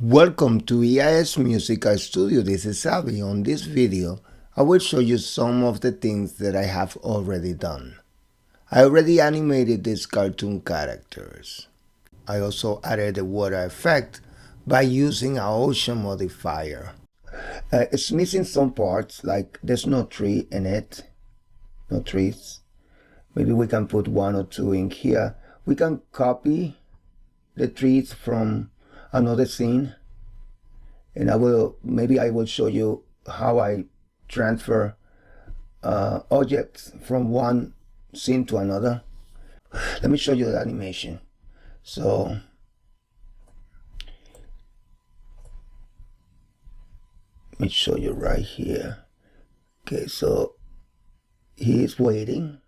Welcome to EIS Musical Studio. This is Xavi. On this video, I will show you some of the things that I have already done. I already animated these cartoon characters. I also added a water effect by using an ocean modifier. It's missing some parts, like there's no tree in it, no trees. Maybe we can put one or two in here. We can copy the trees from another scene, and maybe I will show you how I transfer objects from one scene to another. Let me show you the animation. So let me show you right here. Okay, so he's waiting.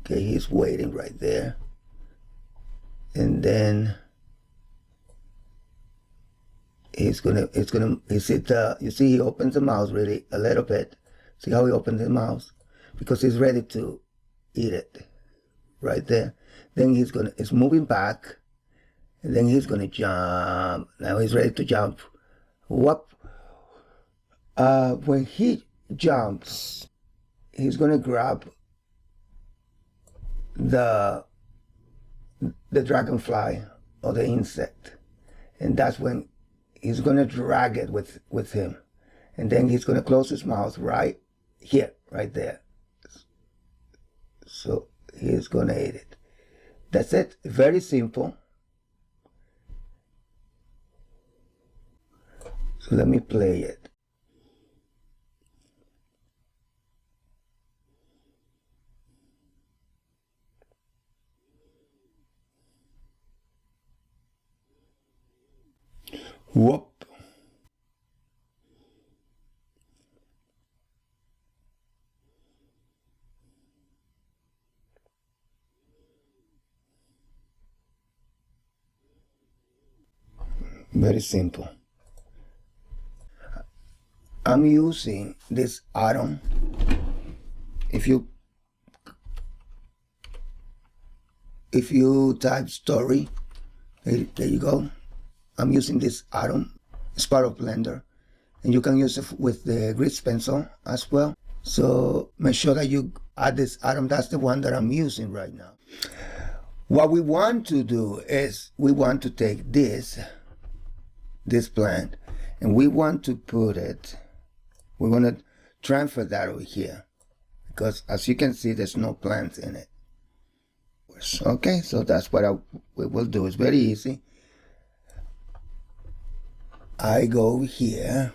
Okay, he's waiting right there, and then you see he opens the mouth really a little bit. See how he opens the mouth? Because he's ready to eat it right there. Then it's moving back, and then he's gonna jump. Now he's ready to jump. Whoop. When he jumps, he's gonna grab the dragonfly or the insect, and that's when he's gonna drag it with him, and then he's gonna close his mouth right here, right there. So he's gonna eat it. That's it. Very simple. So let me play it. Whoop. Very simple. I'm using this atom. If you type story, there you go. I'm using this atom. It's part of Blender, and you can use it with the grease pencil as well. So make sure that you add this atom. That's the one that I'm using right now. What we want to do is we want to take this plant, and we want to put it, we want to transfer that over here, because as you can see, there's no plants in it. Okay, so that's what we will do. It's very easy. I go here,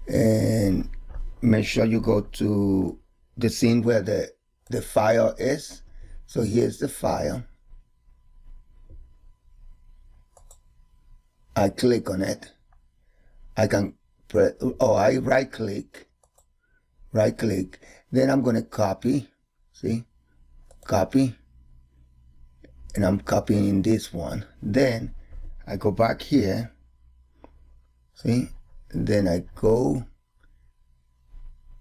and make sure you go to the scene where the file is. So here's the file. I click on it. I can press, I right click. Then I'm going to copy. See? Copy. And I'm copying this one. Then I go back here. See? Then I go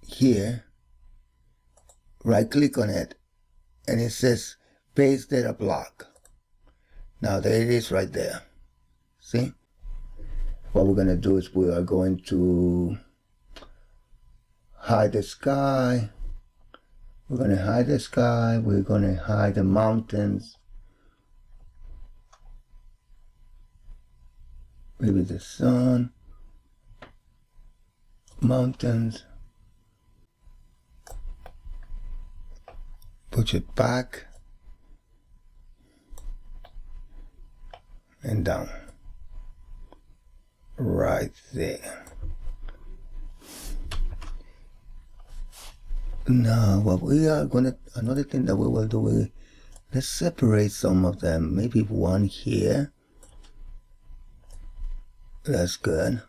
here. Right click on it. And it says paste data block. Now there it is right there. See? What we're going to do is we are going to hide the sky. We're going to hide the sky. We're going to hide the mountains. Maybe the sun. Mountains. Push it back. And down. Right there. Now what we are gonna, another thing that we will do is let's separate some of them. Maybe one here. That's good.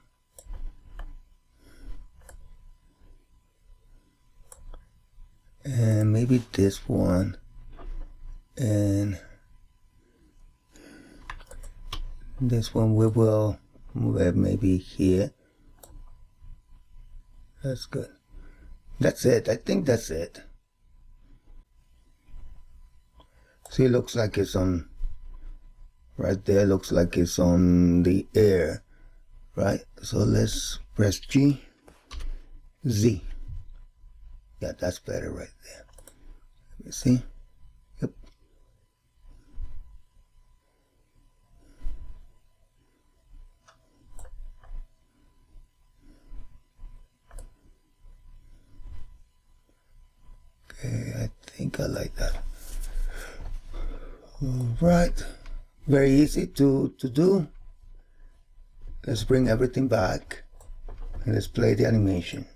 And maybe this one. And this one we will move it maybe here. That's good. That's it. I think that's it. See, it looks like it's on, right there, looks like it's on the air, right? So let's press G, Z. Yeah, that's better right there. Let me see. Yep. Okay, I think I like that. All right. Very easy to do. Let's bring everything back and let's play the animation.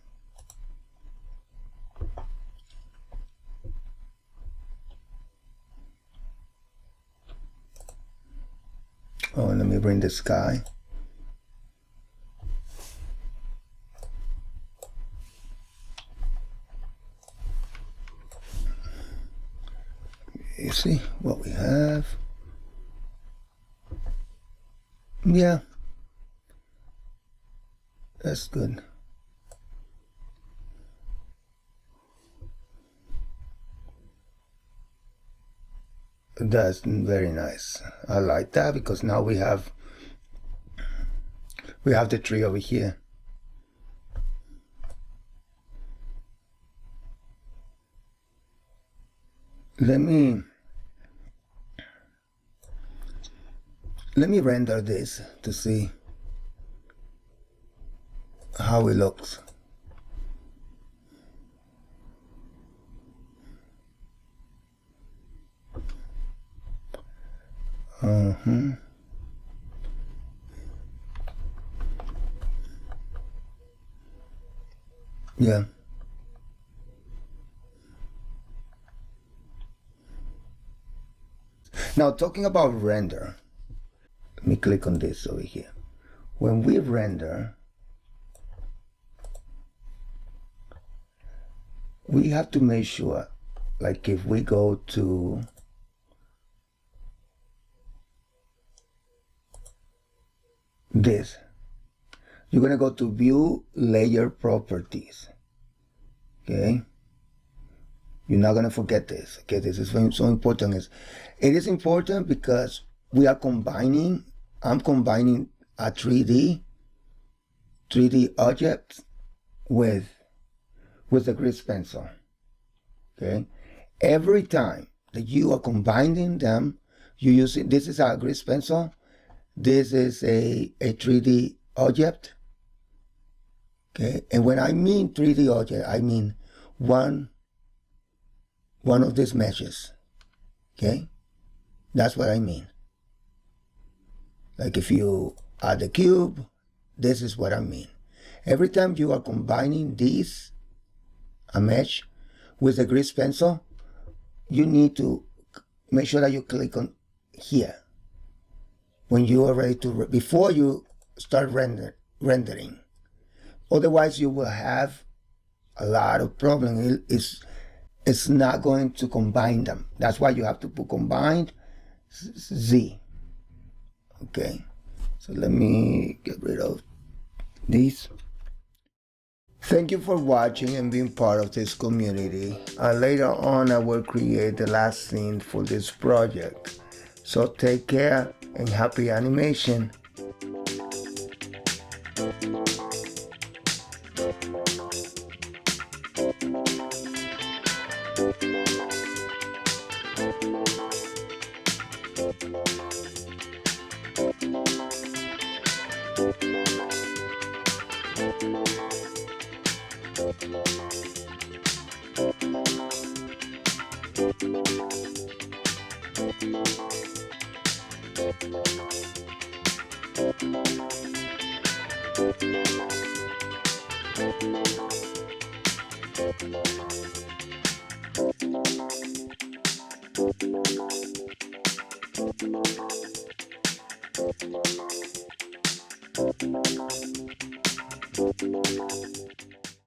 Oh, and let me bring the sky. You see what we have? Yeah, that's good. That's very nice. I like that because now we have the tree over here. Let me render this to see how it looks. Yeah. Now talking about render, let me click on this over here. When we render, we have to make sure, like if we go to this, you're gonna go to view layer properties. Okay, you're not gonna forget this. Okay, this is so important. It is important because we are combining. I'm combining a 3D object with the grease pencil. Okay, every time that you are combining them, you use it. This is a grease pencil. This is a 3D object. Okay, and when I mean 3D object, I mean one of these meshes. Okay, that's what I mean. Like if you add the cube, this is what I mean. Every time you are combining these, a mesh, with the grease pencil, you need to make sure that you click on here when you are ready to, before you start rendering. Otherwise, you will have a lot of problems. It's not going to combine them. That's why you have to put combined Z. Okay, so let me get rid of these. Thank you for watching and being part of this community. Later on, I will create the last scene for this project. So take care and happy animation.